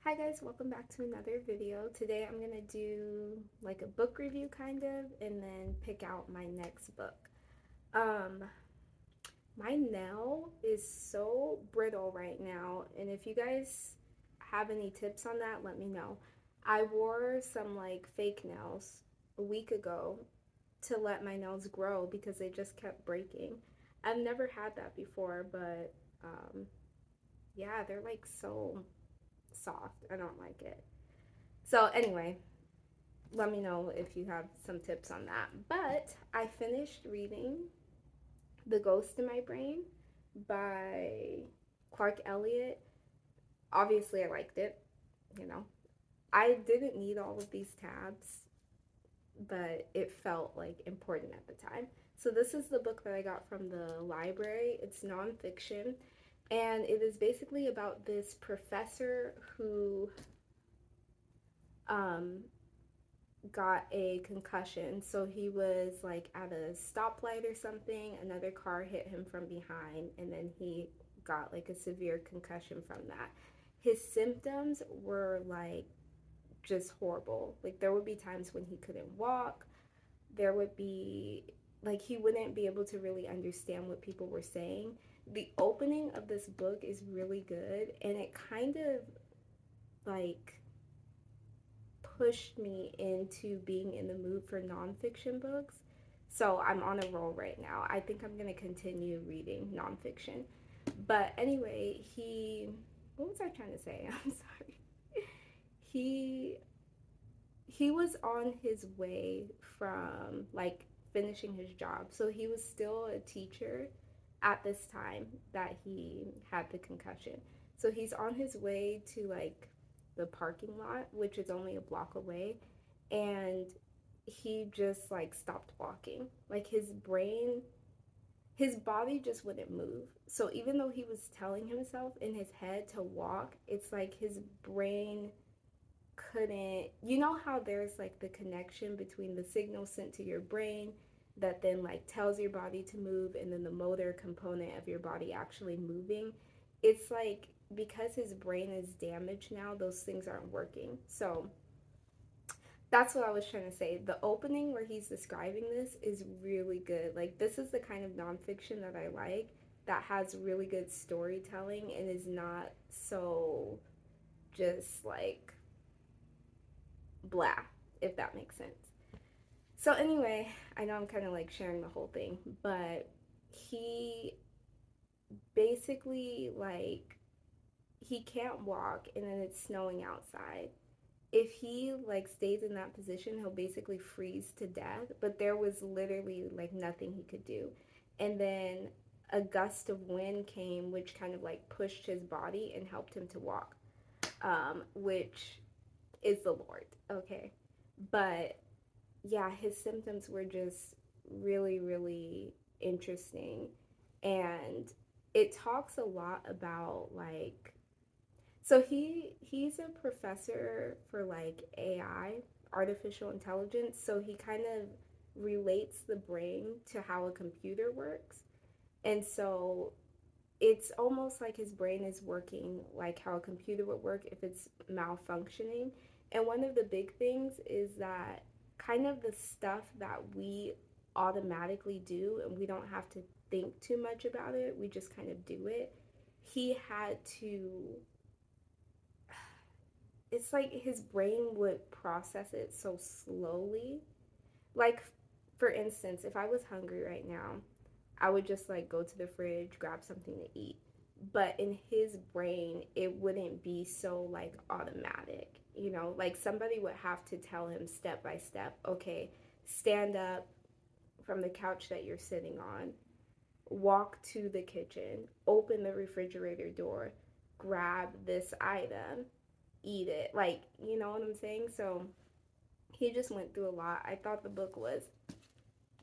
Hi guys, welcome back to another video. Today I'm gonna do like a book review kind of and then pick out my next book. Um, my nail is so brittle right now, and if you guys have any tips on that, let me know. I wore some like fake nails a week ago to let my nails grow because they just kept breaking. I've never had that before, but yeah, they're like so soft. I don't like it. So anyway, let me know if you have some tips on that. But I finished reading The Ghost in My Brain by Clark Elliot. Obviously, I liked it, you know. I didn't need all of these tabs, but it felt like important at the time. So this is the book that I got from the library. It's nonfiction, and it is basically about this professor who um, got a concussion. So he was like at a stoplight or something. Another car hit him from behind, and then he got like a severe concussion from that. His symptoms were like just horrible. Like there would be times when he couldn't walk. There would be like he wouldn't be able to really understand what people were saying. The opening of this book is really good, and it kind of like pushed me into being in the mood for nonfiction books. So I'm on a roll right now. I think I'm going to continue reading nonfiction. But anyway, what was I trying to say? I'm sorry. He, he was on his way from like finishing his job. So he was still a teacher at this time that he had the concussion. So he's on his way to like the parking lot, which is only a block away, and he just like stopped walking. Like his body just wouldn't move. So even though he was telling himself in his head to walk, it's like his brain couldn't. You know how there's like the connection between the signal sent to your brain that then like tells your body to move, and then the motor component of your body actually moving? It's like because his brain is damaged now, those things aren't working. So that's what I was trying to say. The opening where he's describing this is really good. Like, this is the kind of nonfiction that I like, that has really good storytelling and is not so just like blah, if that makes sense. So, anyway, I know I'm kind of like sharing the whole thing, but he basically, like, he can't walk and then it's snowing outside. If he like stays in that position, he'll basically freeze to death. But there was literally like nothing he could do. And then a gust of wind came, which kind of like pushed his body and helped him to walk, which is the Lord. Okay. But yeah, his symptoms were just really, really interesting. And it talks a lot about like so he's a professor for like AI, artificial intelligence. So he kind of relates the brain to how a computer works. And so it's almost like his brain is working like how a computer would work if it's malfunctioning. And one of the big things is that kind of the stuff that we automatically do and we don't have to think too much about it, we just kind of do it. He had to It's like his brain would process it so slowly. Like, for instance, if I was hungry right now, I would just like go to the fridge, grab something to eat. But in his brain, it wouldn't be so like automatic. Like somebody would have to tell him step by step, okay, stand up from the couch that you're sitting on, walk to the kitchen, open the refrigerator door, grab this item, eat it. Like, you know what I'm saying? So he just went through a lot. I thought the book was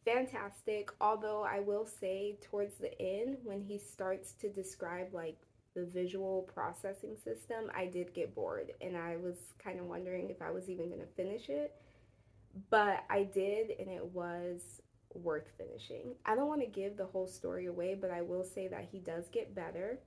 fantastic, although I will say towards the end, when he starts to describe like the visual processing system, I did get bored and I was kind of wondering if I was even going to finish it. But I did, and it was worth finishing. I don't want to give the whole story away, but I will say that he does get better.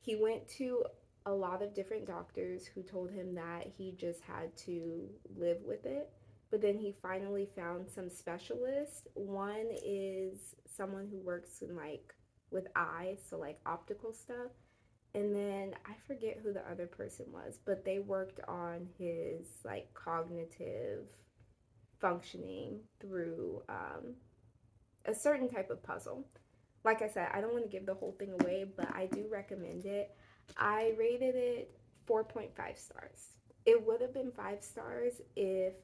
He went to a lot of different doctors who told him that he just had to live with it. But then he finally found some specialists. One is someone who works in like with eyes, so like optical stuff. And then I forget who the other person was, but they worked on his like cognitive functioning through a certain type of puzzle. Like I said, I don't want to give the whole thing away, but I do recommend it. I rated it 4.5 stars. It would have been 5 stars if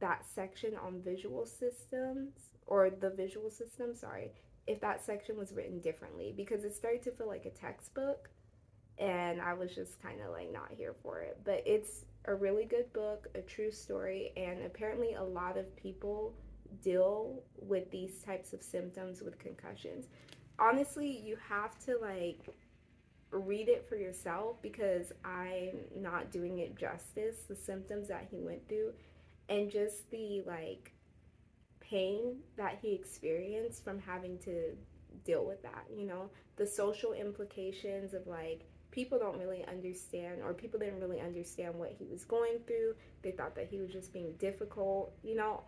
that section on visual systems, or the visual system, sorry, if that section was written differently, because it started to feel like a textbook and I was just kind of like not here for it. But it's a really good book, a true story, and apparently a lot of people deal with these types of symptoms with concussions. Honestly, you have to like read it for yourself because I'm not doing it justice. The symptoms that he went through and just the like pain that he experienced from having to deal with that, the social implications of like people don't really understand, or people didn't really understand what he was going through. They thought that he was just being difficult,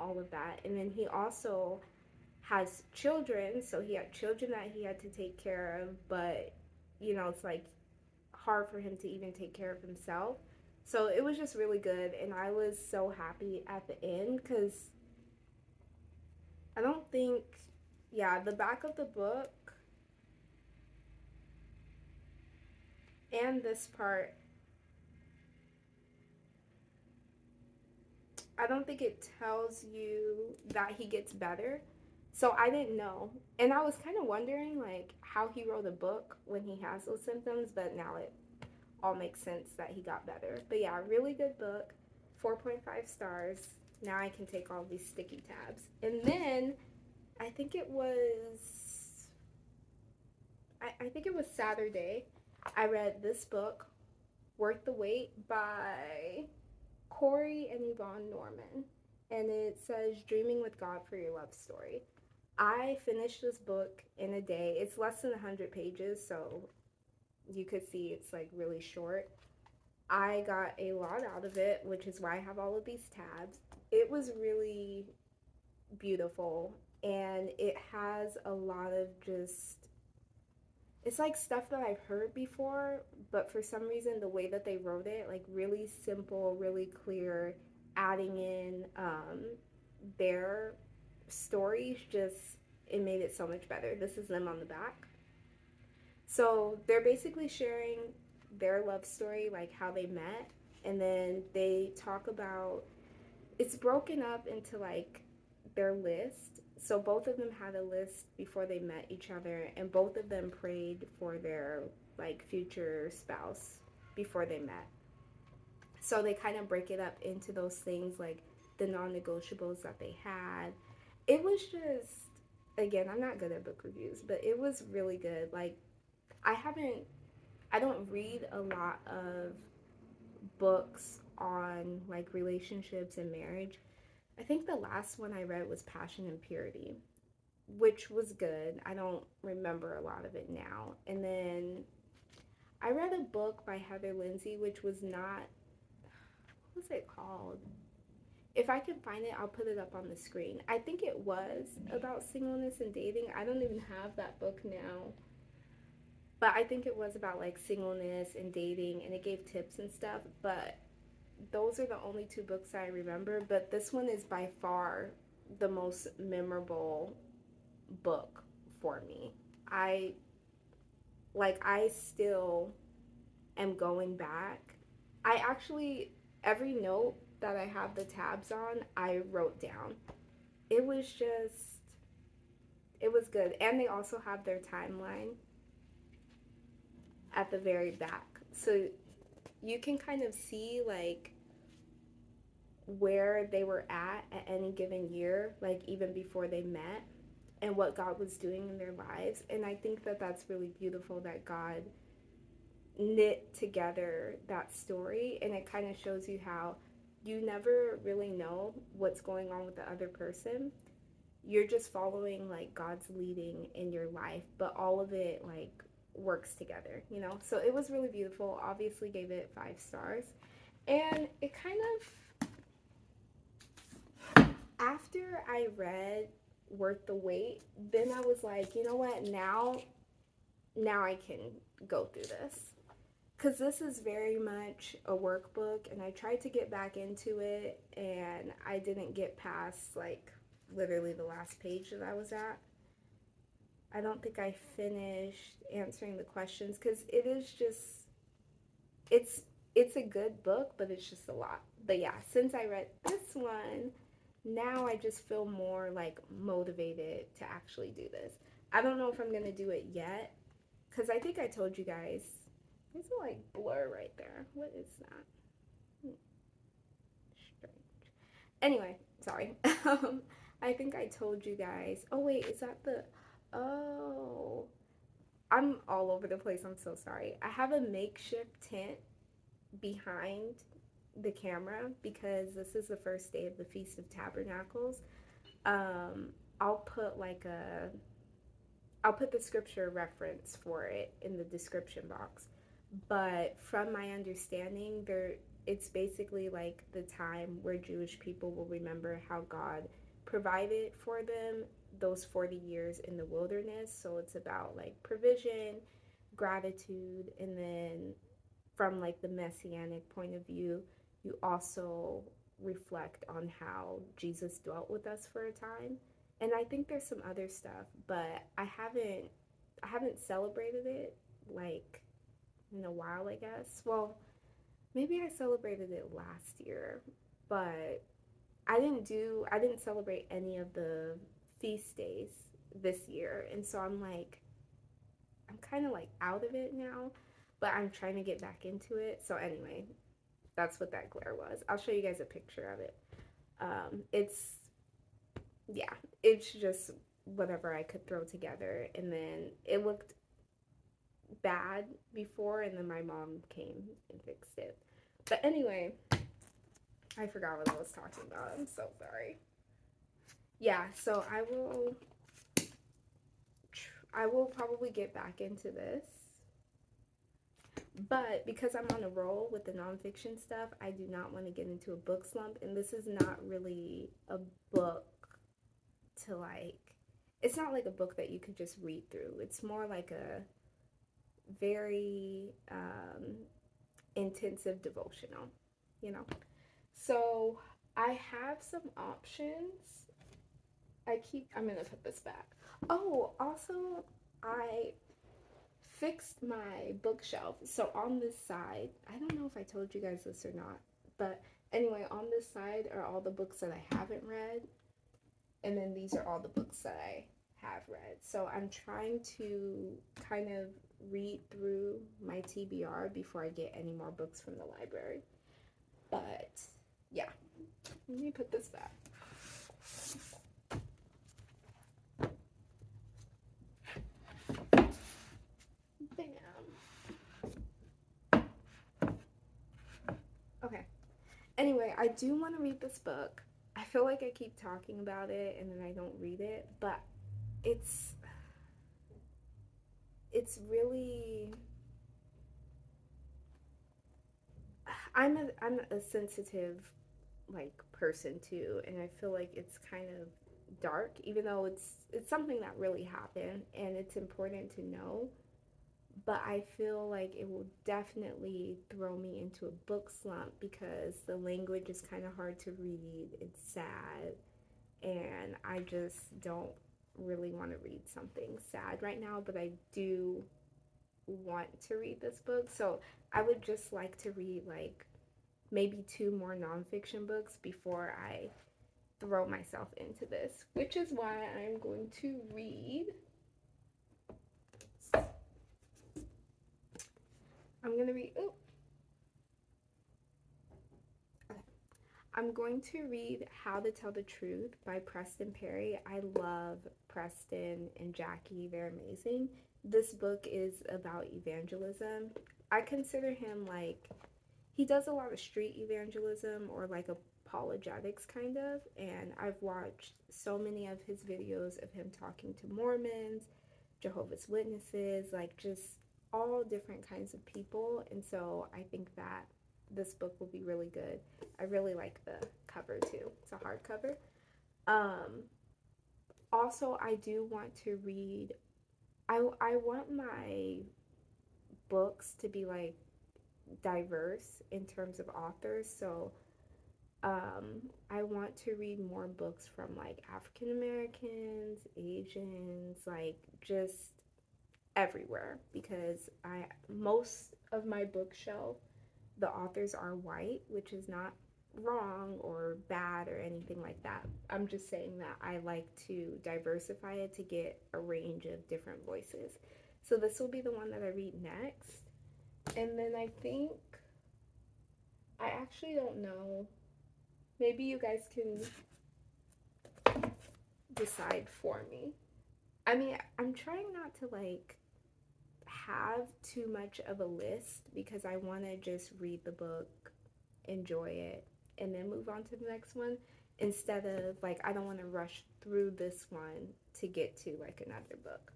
all of that. And then he also has children, so he had children that he had to take care of, but it's like hard for him to even take care of himself. So it was just really good, and I was so happy at the end because I don't think, yeah, the back of the book and this part, I don't think it tells you that he gets better. So I didn't know. And I was kind of wondering, like, how he wrote a book when he has those symptoms, but now it all makes sense that he got better. But yeah, really good book, 4.5 stars. Now I can take all these sticky tabs. And then I think it was I think it was Saturday. I read this book, Worth the Wait by Corey and Yvonne Norman. And it says Dreaming with God for Your Love Story. I finished this book in a day. It's less than 100 pages, so you could see it's like really short. I got a lot out of it, which is why I have all of these tabs. It was really beautiful, and it has a lot of just, it's like stuff that I've heard before, but for some reason the way that they wrote it, like really simple, really clear, adding in their stories, just it made it so much better. This is them on the back. So they're basically sharing their love story, like how they met, and then they talk about, it's broken up into like their list. So both of them had a list before they met each other, and both of them prayed for their like future spouse before they met. So they kind of break it up into those things, like the non-negotiables that they had. It was just, again, I'm not good at book reviews, but it was really good. Like I haven't I don't read a lot of books on like relationships and marriage. I think the last one I read was Passion and Purity, which was good. I don't remember a lot of it now. And then I read a book by Heather Lindsay, which was not, what was it called? If I can find it, I'll put it up on the screen. I think it was about singleness and dating. I don't even have that book now. But I think it was about like singleness and dating, and it gave tips and stuff. But those are the only two books I remember. But this one is by far the most memorable book for me. I I still am going back. I actually, every note that I have the tabs on, I wrote down. It was just, it was good. And they also have their timeline at the very back. So you can kind of see like where they were at any given year, like even before they met, and what God was doing in their lives. And I think that that's really beautiful that God knit together that story, and it kind of shows you how you never really know what's going on with the other person. You're just following like God's leading in your life, but all of it like works together, you know? So it was really beautiful. Obviously gave it 5 stars. And it kind of, after I read Worth the Wait, then I was like, you know what? Now I can go through this. Because this is very much a workbook, and I tried to get back into it, and I didn't get past, like, literally the last page that I was at. I don't think I finished answering the questions, because it is just, it's it's a good book, but it's just a lot. But yeah, since I read this one, now I just feel more like motivated to actually do this. I don't know if I'm gonna do it yet, because I think I told you guys. There's a like blur right there. What is that? Strange. Anyway, sorry. I think I told you guys. Oh wait, is that the? Oh, I'm all over the place. I'm so sorry. I have a makeshift tent behind the camera because this is the first day of the Feast of Tabernacles. Um, I'll put like a I'll put the scripture reference for it in the description box. But from my understanding, it's basically like the time where Jewish people will remember how God provided for them those 40 years in the wilderness. So it's about like provision, gratitude, and then from like the messianic point of view, you also reflect on how Jesus dwelt with us for a time. And I think there's some other stuff, but I haven't celebrated it like in a while, I guess. Well, maybe I celebrated it last year, but I didn't celebrate any of the feast days this year. And so I'm kind of like out of it now, but I'm trying to get back into it. So anyway, that's what that glare was. I'll show you guys a picture of it. It's yeah, it's just whatever I could throw together, and then it looked bad before, and then my mom came and fixed it. But anyway, I forgot what I was talking about. I'm so sorry. Yeah, so I will probably get back into this. But because I'm on a roll with the nonfiction stuff, I do not want to get into a book slump. And this is not really a book to like, it's not like a book that you could just read through. It's more like a very intensive devotional, you know? So I have some options. I'm gonna put this back. Oh, also, I fixed my bookshelf. So on this side, I don't know if I told you guys this or not, but anyway, on this side are all the books that I haven't read, and then these are all the books that I have read. So I'm trying to kind of read through my TBR before I get any more books from the library. But yeah, let me put this back. Okay. Anyway, I do want to read this book. I feel like I keep talking about it and then I don't read it, but it's really I'm a sensitive like person too, and I feel like it's kind of dark even though it's something that really happened and it's important to know, but I feel like it will definitely throw me into a book slump because the language is kind of hard to read. It's sad, and I just don't really want to read something sad right now, but I do want to read this book. So I would just like to read like maybe 2 more nonfiction books before I throw myself into this, which is why I'm going to read. I'm going to read. Oh, I'm going to read How to Tell the Truth by Preston Perry. I love Preston and Jackie, they're amazing. This book is about evangelism. I consider him like, he does a lot of street evangelism or like apologetics kind of, and I've watched so many of his videos of him talking to Mormons, Jehovah's Witnesses, like just all different kinds of people, and so I think that this book will be really good. I really like the cover too. It's a hardcover. Um, Also, I do want to read. I want my books to be like diverse in terms of authors. So I want to read more books from like African Americans, Asians, like just everywhere, because I most of my bookshelf, the authors are white, which is not wrong or bad or anything like that. I'm just saying that I like to diversify it to get a range of different voices. So this will be the one that I read next. And then I think, I actually don't know. Maybe you guys can decide for me. I mean, I'm trying not to like have too much of a list because I want to just read the book, enjoy it, and then move on to the next one, instead of like, I don't want to rush through this one to get to like another book.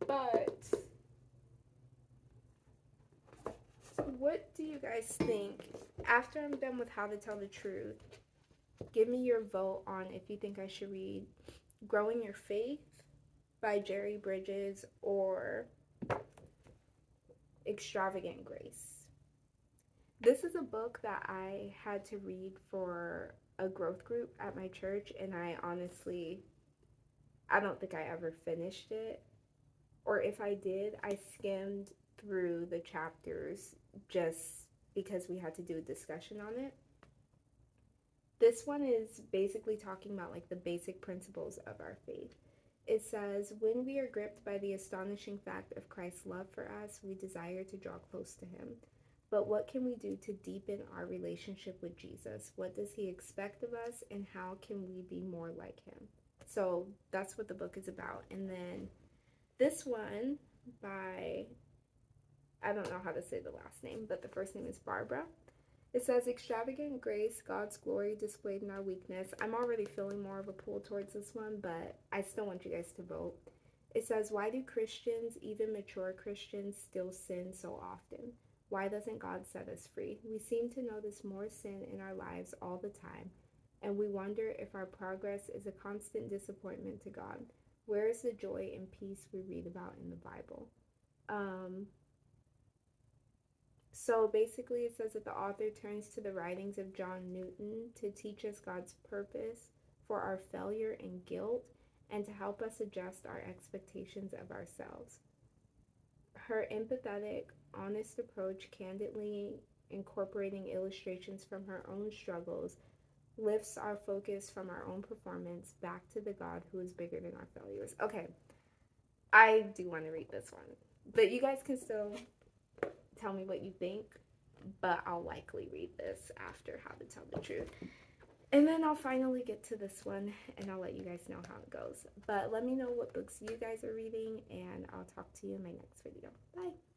But what do you guys think? After I'm done with How to Tell the Truth, give me your vote on if you think I should read Growing Your Faith by Jerry Bridges or Extravagant Grace. This is a book that I had to read for a growth group at my church, and I don't think I ever finished it. Or if I did, I skimmed through the chapters just because we had to do a discussion on it. This one is basically talking about like the basic principles of our faith. It says, when we are gripped by the astonishing fact of Christ's love for us, we desire to draw close to him. But what can we do to deepen our relationship with Jesus? What does he expect of us, and how can we be more like him? So that's what the book is about. And then this one by, I don't know how to say the last name, but the first name is Barbara. It says, Extravagant Grace, God's glory displayed in our weakness. I'm already feeling more of a pull towards this one, but I still want you guys to vote. It says, why do Christians, even mature Christians, still sin so often? Why doesn't God set us free? We seem to notice more sin in our lives all the time, and we wonder if our progress is a constant disappointment to God. Where is the joy and peace we read about in the Bible? So basically, it says that the author turns to the writings of John Newton to teach us God's purpose for our failure and guilt, and to help us adjust our expectations of ourselves. Her empathetic, honest approach, candidly incorporating illustrations from her own struggles, lifts our focus from our own performance back to the God who is bigger than our failures. Okay, I do want to read this one, but you guys can still tell me what you think, but I'll likely read this after How to Tell the Truth. And then I'll finally get to this one, and I'll let you guys know how it goes. But let me know what books you guys are reading, and I'll talk to you in my next video. Bye!